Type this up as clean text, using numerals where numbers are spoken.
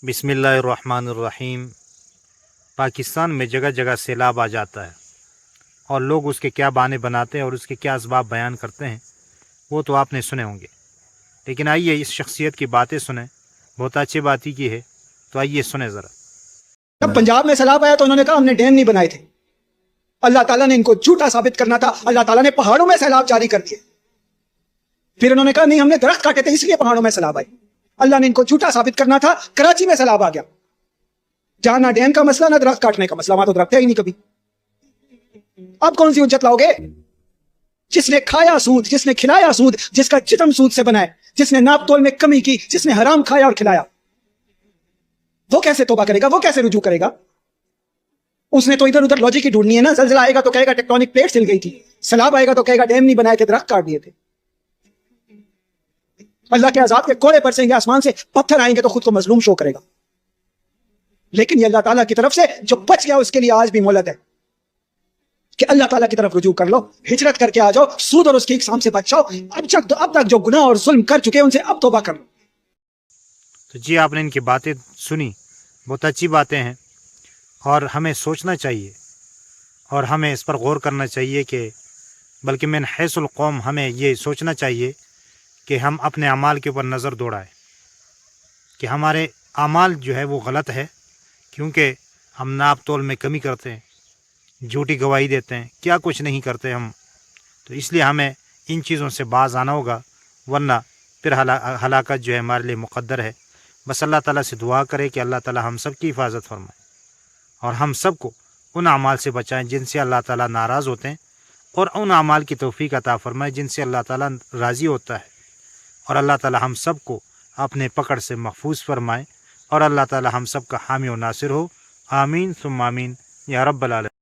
बिस्मिल्लाहिर्रहमानिर्रहीम। पाकिस्तान में जगह जगह सैलाब आ जाता है और लोग उसके क्या बहाने बनाते हैं और उसके क्या असबाब बयान करते हैं वो तो आपने सुने होंगे। लेकिन आइए इस शख्सियत की बातें सुने, बहुत अच्छी बात ही की है, तो आइए सुने ज़रा। जब पंजाब में सैलाब आया तो उन्होंने कहा हमने डैम नहीं बनाए थे। अल्लाह ताला ने इनको झूठा साबित करना था। अल्लाह ताला ने पहाड़ों में सैलाब जारी कर दिए। फिर उन्होंने कहा नहीं हमने दरख्त काटे थे इसलिए पहाड़ों में सैलाब आई। अल्लाह ने इनको झूठा साबित करना था। कराची में सैलाब आ गया, जहां ना डैम का मसला ना दरख्त काटने का मसला, वहां तो दरख्त है ही नहीं कभी। अब कौन सी उज्जत लाओगे? जिसने खाया सूद, जिसने खिलाया सूद, जिसका जिस्म सूद से बना है, जिसने नाप तोल में कमी की, जिसने हराम खाया और खिलाया, वो कैसे तौबा करेगा? वो कैसे रुजू करेगा? उसने तो इधर उधर लॉजिक ही ढूंढनी है ना। ज़ल्ज़ला आएगा तो कहेगा टेक्टोनिक प्लेट्स हिल गई थी, सैलाब आएगा तो कहेगा डैम नहीं बनाए थे, दरख्त काट दिए थे। अल्लाह के अज़ाब के कोड़े बरसेंगे, आसमान से पत्थर आएंगे तो खुद को मजलूम शो करेगा। लेकिन ये अल्लाह ताला की तरफ से जो बच गया उसके लिए आज भी मोहलत है कि अल्लाह ताला की तरफ रुजू कर लो, हिजरत करके आ जाओ, सूद और उसकी इकसाम से बच जाओ। अब तक जो गुनाह और जुल्म कर चुके हैं उनसे अब तौबा कर लो। तो जी आपने इनकी बातें सुनी, बहुत अच्छी बातें हैं और हमें सोचना चाहिए और हमें इस पर गौर करना चाहिए कि बल्कि मिन हैसुल कौम हमें ये सोचना चाहिए कि हम अपने अमाल के ऊपर नज़र दौड़ाएं कि हमारे अमाल जो है वो गलत है, क्योंकि हम नाप तोल में कमी करते हैं, झूठी गवाही देते हैं, क्या कुछ नहीं करते हम। तो इसलिए हमें इन चीज़ों से बाज आना होगा, वरना फिर हलाकत जो है हमारे लिए मुक़द्दर है। बस अल्लाह ताला से दुआ करें कि अल्लाह ताला हम सब की हिफाजत फरमाए और हम सब को उन अमाल से बचाएं जिनसे अल्लाह ताला नाराज़ होते हैं, और उन अमाल की तौफीक अता फरमाए जिनसे अल्लाह ताला राज़ी होता है। और अल्लाह ताला हम सब को अपने पकड़ से महफूज फरमाए और अल्लाह ताला हम सब का हामी और नासिर हो। आमीन सुम्मा आमीन या रब्बल आलमीन।